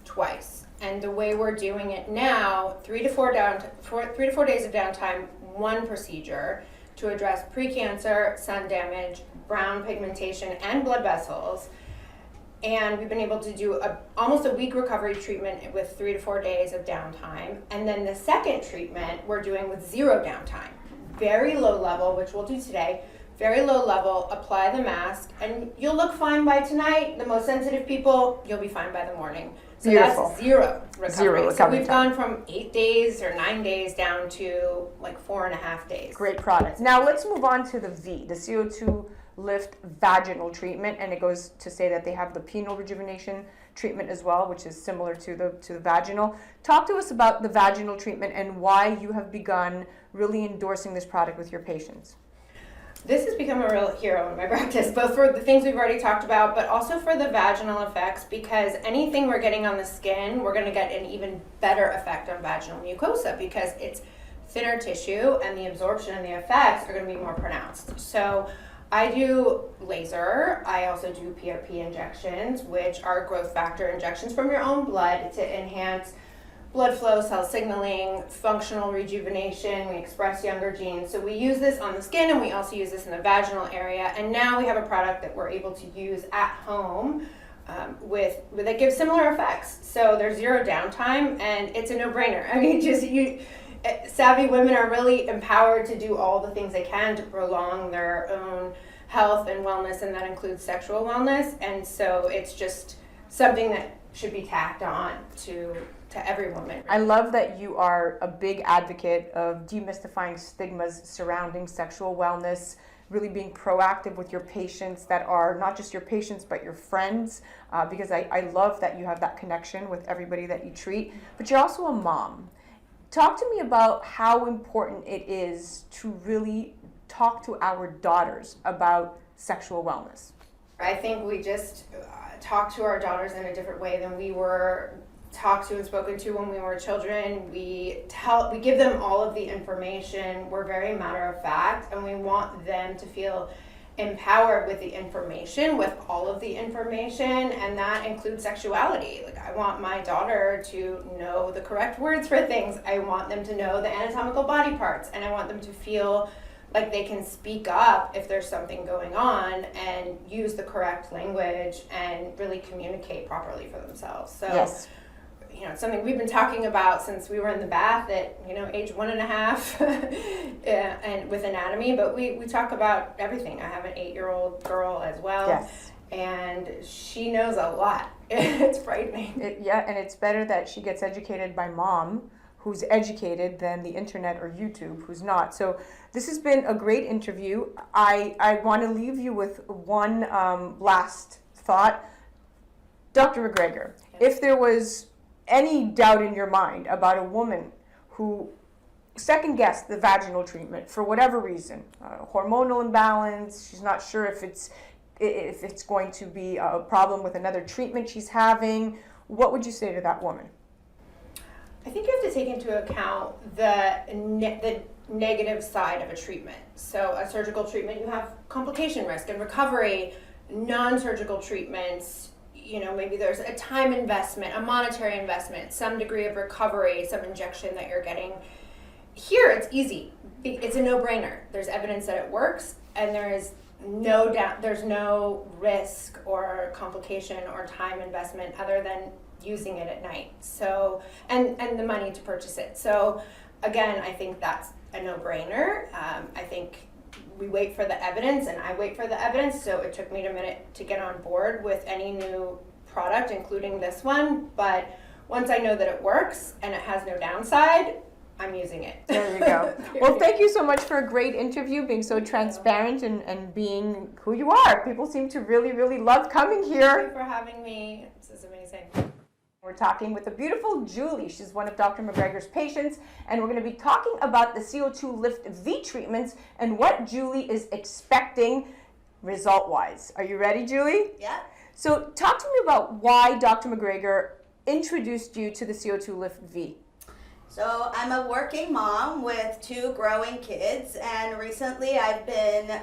twice. And the way we're doing it now, 3 to 4 days of downtime, one procedure to address precancer, sun damage, brown pigmentation, and blood vessels. And we've been able to do almost a week recovery treatment with 3 to 4 days of downtime. And then the second treatment we're doing with 0 downtime. Very low level, which we'll do today. Very low level, apply the mask, and you'll look fine by tonight. The most sensitive people, you'll be fine by the morning. So Beautiful. That's 0 recovery. 0 recovery So we've time. gone from 8 days or 9 days down to like 4.5 days. Great product. Now let's move on to the V, the CO2 Lift vaginal treatment, and it goes to say that they have the penile rejuvenation treatment as well, which is similar to the vaginal. Talk to us about the vaginal treatment and why you have begun really endorsing this product with your patients. This has become a real hero in my practice, both for the things we've already talked about, but also for the vaginal effects, because anything we're getting on the skin, we're going to get an even better effect on vaginal mucosa, because it's thinner tissue and the absorption and the effects are going to be more pronounced. So I do laser. I also do PRP injections, which are growth factor injections from your own blood to enhance blood flow, cell signaling, functional rejuvenation. We express younger genes. So we use this on the skin, and we also use this in the vaginal area. And now we have a product that we're able to use at home that gives similar effects. So there's 0 downtime, and it's a no-brainer. I mean, savvy women are really empowered to do all the things they can to prolong their own health and wellness, and that includes sexual wellness. And so it's just something that should be tacked on to every woman. I love that you are a big advocate of demystifying stigmas surrounding sexual wellness, really being proactive with your patients that are not just your patients but your friends, because I love that you have that connection with everybody that you treat, but you're also a mom. Talk to me about how important it is to really talk to our daughters about sexual wellness. I think we just talk to our daughters in a different way than we were talked to and spoken to when we were children. We give them all of the information. We're very matter of fact, and we want them to feel empowered with the information, with all of the information, and that includes sexuality. Like, I want my daughter to know the correct words for things. I want them to know the anatomical body parts, and I want them to feel like they can speak up if there's something going on and use the correct language and really communicate properly for themselves. So, Yes. you know, it's something we've been talking about since we were in the bath at, you know, age 1.5 and with anatomy, but we talk about everything. I have an 8-year-old girl as well. Yes. And she knows a lot. It's frightening. And it's better that she gets educated by mom, who's educated, than the internet or YouTube, who's not. So this has been a great interview. I want to leave you with one last thought. Dr. McGregor, if there was any doubt in your mind about a woman who second-guessed the vaginal treatment for whatever reason, hormonal imbalance, she's not sure if it's going to be a problem with another treatment she's having, what would you say to that woman? I think you have to take into account the negative side of a treatment. So a surgical treatment, you have complication risk and recovery. Non-surgical treatments, you know, maybe there's a time investment, a monetary investment, some degree of recovery, some injection that you're getting. Here, it's easy. It's a no-brainer. There's evidence that it works, and there is no doubt, there's no risk or complication or time investment other than using it at night. So, and the money to purchase it. So, again, I think that's a no-brainer. I think we wait for the evidence, and I wait for the evidence, so it took me a minute to get on board with any new product, including this one, but once I know that it works and it has no downside, I'm using it. There you go. Well, thank you so much for a great interview, being so transparent and being who you are. People seem to really, really love coming here. Thank you for having me. This is amazing. We're talking with the beautiful Julie. She's one of Dr. McGregor's patients, and we're going to be talking about the CO2 Lift V treatments and what Julie is expecting result-wise. Are you ready, Julie? Yeah. So talk to me about why Dr. McGregor introduced you to the CO2 Lift V. So I'm a working mom with 2 growing kids, and recently I've been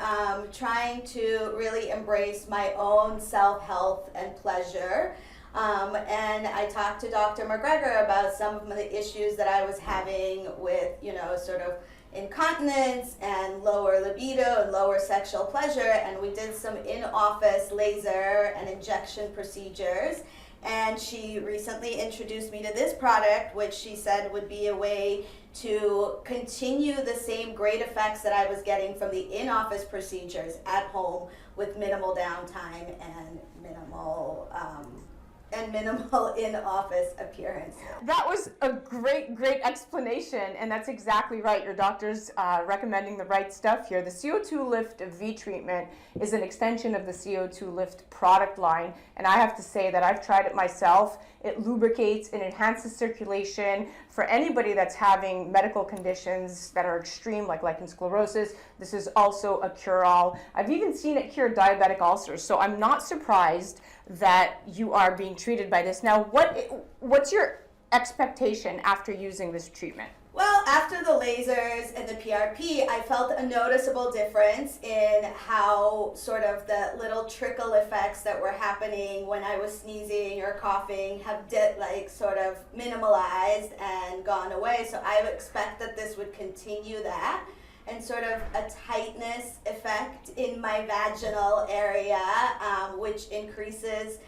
trying to really embrace my own self-health and pleasure. And I talked to Dr. McGregor about some of the issues that I was having with, you know, sort of incontinence and lower libido and lower sexual pleasure, and we did some in-office laser and injection procedures. And she recently introduced me to this product, which she said would be a way to continue the same great effects that I was getting from the in-office procedures at home with minimal downtime and minimal in-office appearance. That was a great explanation, and that's exactly right. Your doctor's recommending the right stuff here. The CO2 Lift V treatment is an extension of the CO2 Lift product line, and I have to say that I've tried it myself. It lubricates and enhances circulation. For anybody that's having medical conditions that are extreme, like lichen sclerosis, this is also a cure-all. I've even seen it cure diabetic ulcers, so I'm not surprised that you are being treated by this. Now, what's your expectation after using this treatment? Well, after the lasers and the PRP, I felt a noticeable difference in how sort of the little trickle effects that were happening when I was sneezing or coughing have sort of minimalized and gone away. So I would expect that this would continue that, and sort of a tightness effect in my vaginal area, which increases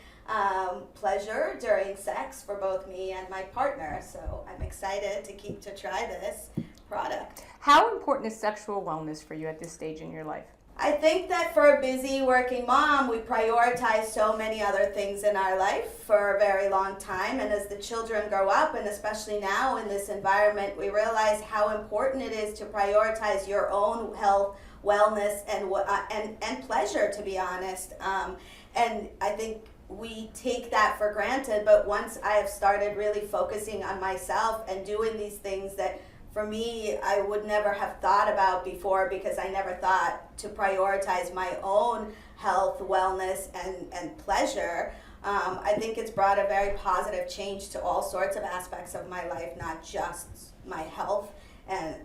pleasure during sex for both me and my partner. So I'm excited to try this product. How important is sexual wellness for you at this stage in your life? I think that for a busy working mom, we prioritize so many other things in our life for a very long time. And as the children grow up, and especially now in this environment, we realize how important it is to prioritize your own health, wellness, and pleasure, to be honest. And I think we take that for granted, but once I have started really focusing on myself and doing these things that for me, I would never have thought about before, because I never thought to prioritize my own health, wellness, and pleasure. I think it's brought a very positive change to all sorts of aspects of my life, not just my health, and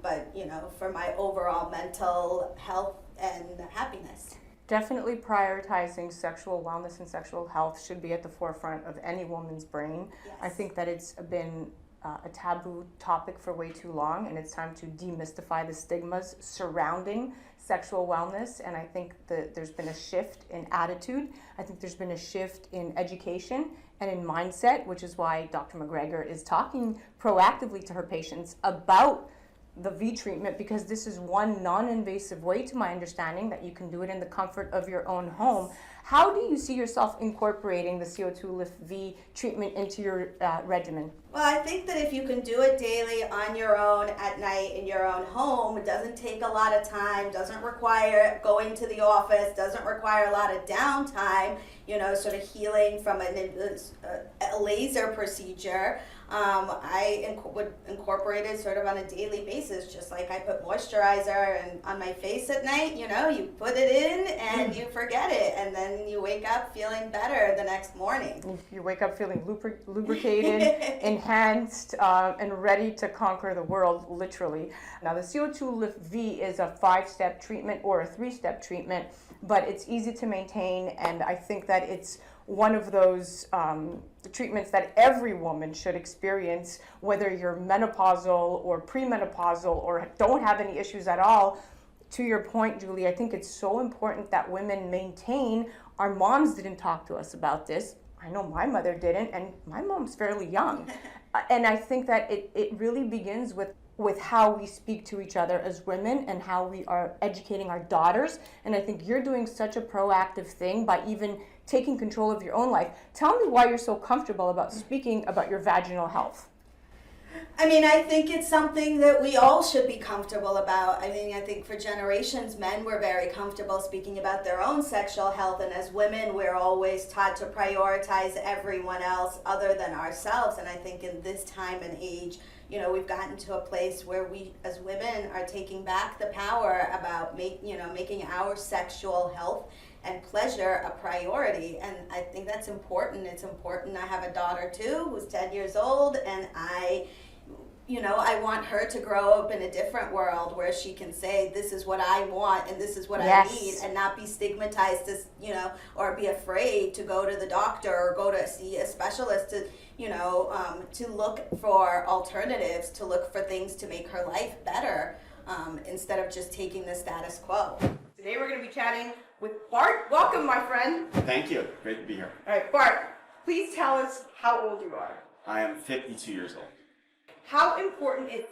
but for my overall mental health and happiness. Definitely prioritizing sexual wellness and sexual health should be at the forefront of any woman's brain. Yes. I think that it's been a taboo topic for way too long, and it's time to demystify the stigmas surrounding sexual wellness. And I think that there's been a shift in attitude. I think there's been a shift in education and in mindset, which is why Dr. McGregor is talking proactively to her patients about the V treatment, because this is one non-invasive way, to my understanding, that you can do it in the comfort of your own home. How do you see yourself incorporating the CO2 Lift V treatment into your regimen? Well, I think that if you can do it daily on your own at night in your own home, it doesn't take a lot of time, doesn't require going to the office, doesn't require a lot of downtime, sort of healing from a laser procedure. I would incorporate it sort of on a daily basis, just like I put moisturizer on my face at night. You put it in and you forget it, and then you wake up feeling better the next morning. You wake up feeling lubricated, enhanced, and ready to conquer the world, literally. Now, the CO2 Lift V is a 5-step treatment or a 3-step treatment, but it's easy to maintain, and I think that it's one of those treatments that every woman should experience, whether you're menopausal or premenopausal or don't have any issues at all. To your point, Julie, I think it's so important that women maintain. Our moms didn't talk to us about this. I know my mother didn't, and my mom's fairly young. And I think that it really begins with how we speak to each other as women and how we are educating our daughters. And I think you're doing such a proactive thing by even taking control of your own life. Tell me why you're so comfortable about speaking about your vaginal health. I think it's something that we all should be comfortable about. I think for generations, men were very comfortable speaking about their own sexual health, and as women, we're always taught to prioritize everyone else other than ourselves. And I think in this time and age, we've gotten to a place where we, as women, are taking back the power about making our sexual health and pleasure a priority. And I think that's important. It's important. I have a daughter too who's 10 years old, and I want her to grow up in a different world where she can say, this is what I want and this is what I need, and not be stigmatized as, or be afraid to go to the doctor or go to see a specialist to look for alternatives, to look for things to make her life better, instead of just taking the status quo. Today we're going to be chatting with Bart. Welcome, my friend. Thank you. Great to be here. All right, Bart, please tell us how old you are. I am 52 years old. How important is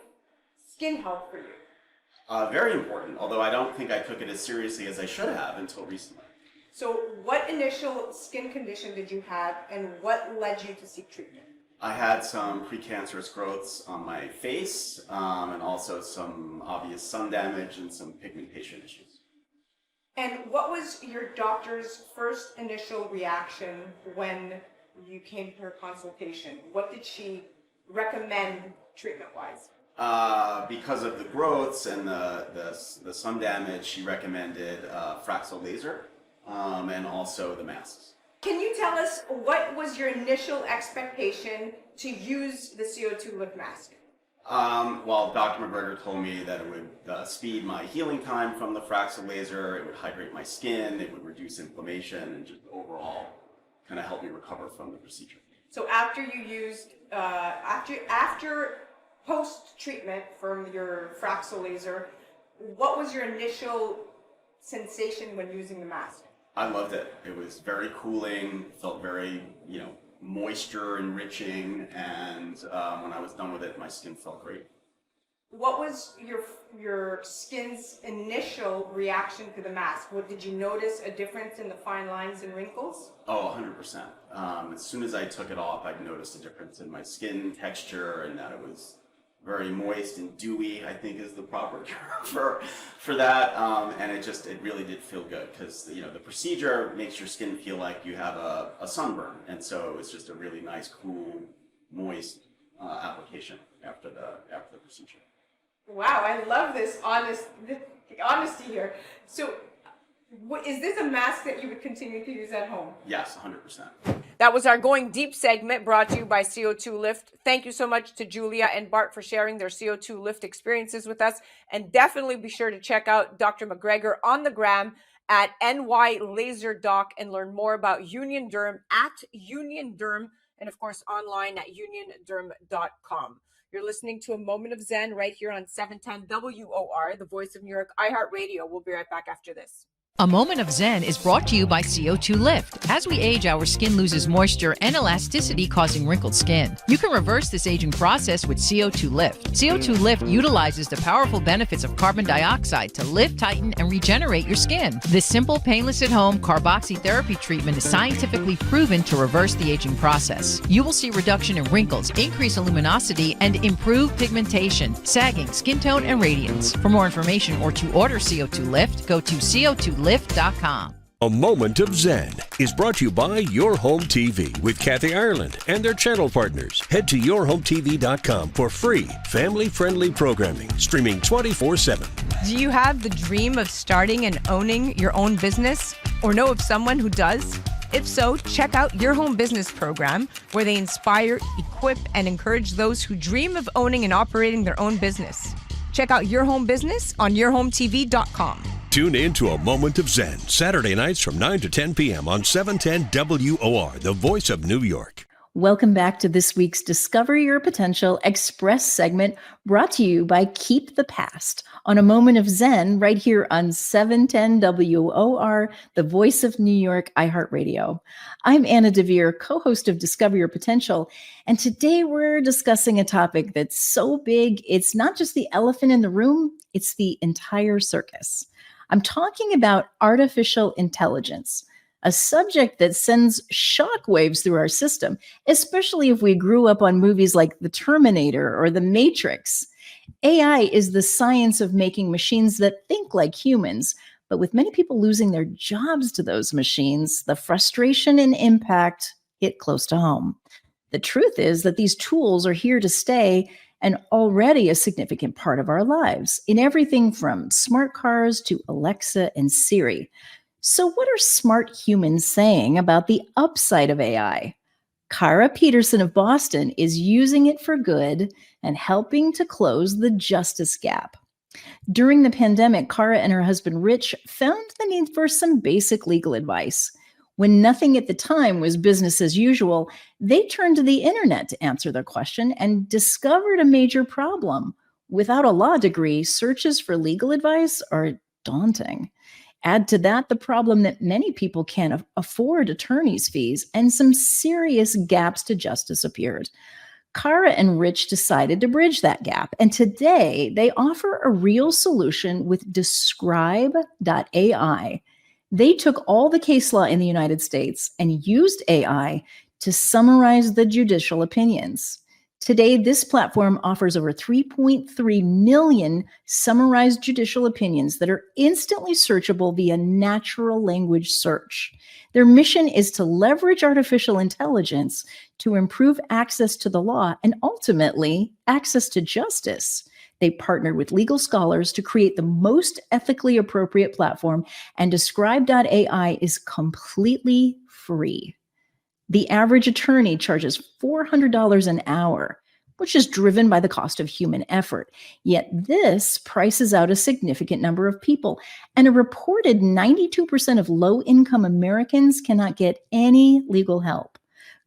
skin health for you? Very important, although I don't think I took it as seriously as I should have until recently. So what initial skin condition did you have, and what led you to seek treatment? I had some precancerous growths on my face, and also some obvious sun damage and some pigmentation issues. And what was your doctor's first initial reaction when you came to her consultation? What did she recommend treatment-wise? Because of the growths and the sun damage, she recommended Fraxel laser, and also the masks. Can you tell us what was your initial expectation to use the CO2 Lift mask? Well, Dr. McGregor told me that it would speed my healing time from the Fraxel laser, it would hydrate my skin, it would reduce inflammation, and just overall kind of help me recover from the procedure. So after you used, after post-treatment from your Fraxel laser, what was your initial sensation when using the mask? I loved it. It was very cooling, felt very, moisture enriching, and when I was done with it, my skin felt great. What was your skin's initial reaction to the mask? What did you notice a difference in the fine lines and wrinkles? Oh, 100%. As soon as I took it off, I noticed a difference in my skin texture, and that it was very moist and dewy, I think is the proper term for that. And it really did feel good, because the procedure makes your skin feel like you have a sunburn, and so it was just a really nice, cool, moist application. after the procedure. Wow, I love this honesty here. So, is this a mask that you would continue to use at home? Yes, 100%. That was our Going Deep segment brought to you by CO2 Lift. Thank you so much to Julia and Bart for sharing their CO2 Lift experiences with us. And definitely be sure to check out Dr. McGregor on the gram at NY Laser Doc and learn more about Union Derm at Union Derm, and of course online at unionderm.com. You're listening to A Moment of Zen right here on 710 WOR, the voice of New York, iHeartRadio. We'll be right back after this. A Moment of Zen is brought to you by CO2 Lift. As we age, our skin loses moisture and elasticity, causing wrinkled skin. You can reverse this aging process with CO2 Lift. CO2 Lift utilizes the powerful benefits of carbon dioxide to lift, tighten, and regenerate your skin. This simple, painless at-home carboxytherapy treatment is scientifically proven to reverse the aging process. You will see reduction in wrinkles, increase in luminosity, and improve pigmentation, sagging, skin tone, and radiance. For more information or to order CO2 Lift, go to CO2Lift.com. A Moment of Zen is brought to you by Your Home TV with Kathy Ireland and their channel partners. Head to yourhometv.com for free, family-friendly programming, streaming 24/7. Do you have the dream of starting and owning your own business, or know of someone who does? If so, check out Your Home Business program, where they inspire, equip, and encourage those who dream of owning and operating their own business. Check out Your Home Business on yourhometv.com. Tune in to A Moment of Zen, Saturday nights from 9 to 10 p.m. on 710 WOR, the voice of New York. Welcome back to this week's Discover Your Potential Express segment, brought to you by Keep the Past on A Moment of Zen right here on 710 WOR, the voice of New York, iHeartRadio. I'm Anna DeVere, co-host of Discover Your Potential, and today we're discussing a topic that's so big, it's not just the elephant in the room, it's the entire circus. I'm talking about artificial intelligence, a subject that sends shockwaves through our system, especially if we grew up on movies like The Terminator or The Matrix. AI is the science of making machines that think like humans, but with many people losing their jobs to those machines, the frustration and impact hit close to home. The truth is that these tools are here to stay and already a significant part of our lives, in everything from smart cars to Alexa and Siri. So what are smart humans saying about the upside of AI? Cara Peterson of Boston is using it for good and helping to close the justice gap. During the pandemic, Cara and her husband Rich found the need for some basic legal advice. When nothing at the time was business as usual, they turned to the internet to answer their question and discovered a major problem. Without a law degree, searches for legal advice are daunting. Add to that the problem that many people can't afford attorney's fees, and some serious gaps to justice appeared. Cara and Rich decided to bridge that gap, and today they offer a real solution with Describe.ai. They took all the case law in the United States and used AI to summarize the judicial opinions. Today, this platform offers over 3.3 million summarized judicial opinions that are instantly searchable via natural language search. Their mission is to leverage artificial intelligence to improve access to the law and ultimately access to justice. They partnered with legal scholars to create the most ethically appropriate platform, and Describe.ai is completely free. The average attorney charges $400 an hour, which is driven by the cost of human effort. Yet this prices out a significant number of people, and a reported 92% of low-income Americans cannot get any legal help.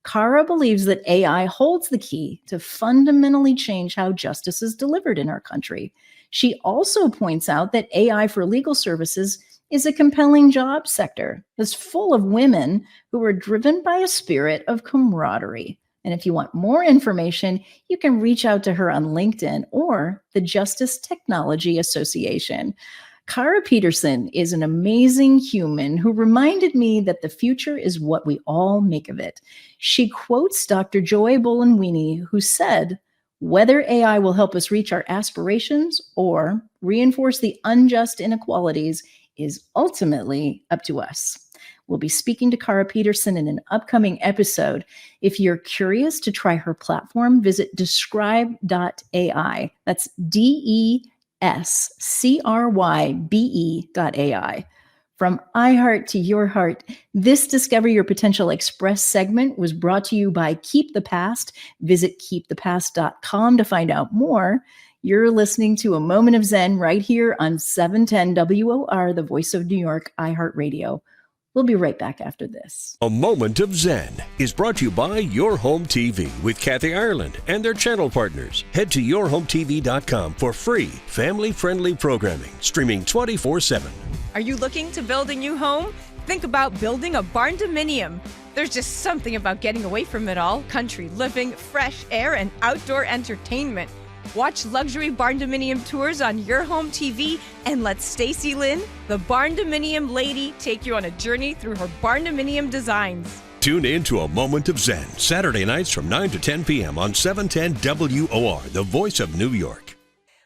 Cara believes that AI holds the key to fundamentally change how justice is delivered in our country. She also points out that AI for legal services is a compelling job sector that's full of women who are driven by a spirit of camaraderie. And if you want more information, you can reach out to her on LinkedIn or the Justice Technology Association. Cara Peterson is an amazing human who reminded me that the future is what we all make of it. She quotes Dr. Joy Bolenwini, who said, "Whether AI will help us reach our aspirations or reinforce the unjust inequalities is ultimately up to us." We'll be speaking to Cara Peterson in an upcoming episode. If you're curious to try her platform, visit describe.ai. That's DESCRYBE.ai. From iHeart to your heart, this Discover Your Potential Express segment was brought to you by Keep the Past. Visit keepthepast.com to find out more. You're listening to A Moment of Zen right here on 710 WOR, the voice of New York, iHeartRadio. We'll be right back after this. A Moment of Zen is brought to you by Your Home TV with Kathy Ireland and their channel partners. Head to yourhometv.com for free, family-friendly programming, streaming 24/7. Are you looking to build a new home? Think about building a barn-dominium. There's just something about getting away from it all. Country living, fresh air, and outdoor entertainment. Watch luxury barn-dominium tours on Your Home TV and let Stacy Lynn, the barn-dominium lady, take you on a journey through her barn-dominium designs. Tune in to A Moment of Zen, Saturday nights from 9 to 10 p.m. on 710 WOR, the voice of New York.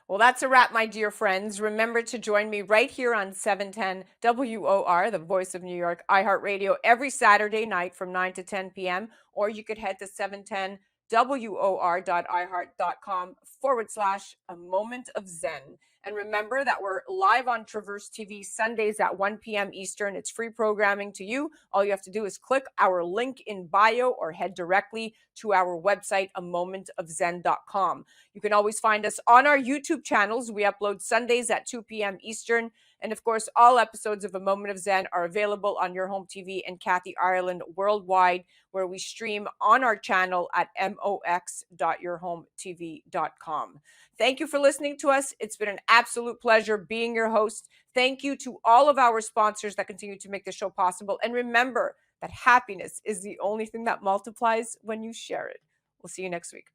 Well, that's a wrap, my dear friends. Remember to join me right here on 710 WOR, the voice of New York, iHeartRadio, every Saturday night from 9 to 10 p.m. Or you could head to 710WOR.iHeart.com/A Moment of Zen. And remember that we're live on Traverse TV Sundays at 1 p.m. Eastern. It's free programming to you. All you have to do is click our link in bio or head directly to our website, amomentofzen.com. You can always find us on our YouTube channels. We upload Sundays at 2 p.m. Eastern. And of course, all episodes of A Moment of Zen are available on Your Home TV and Kathy Ireland worldwide, where we stream on our channel at mox.yourhometv.com. Thank you for listening to us. It's been an absolute pleasure being your host. Thank you to all of our sponsors that continue to make the show possible. And remember that happiness is the only thing that multiplies when you share it. We'll see you next week.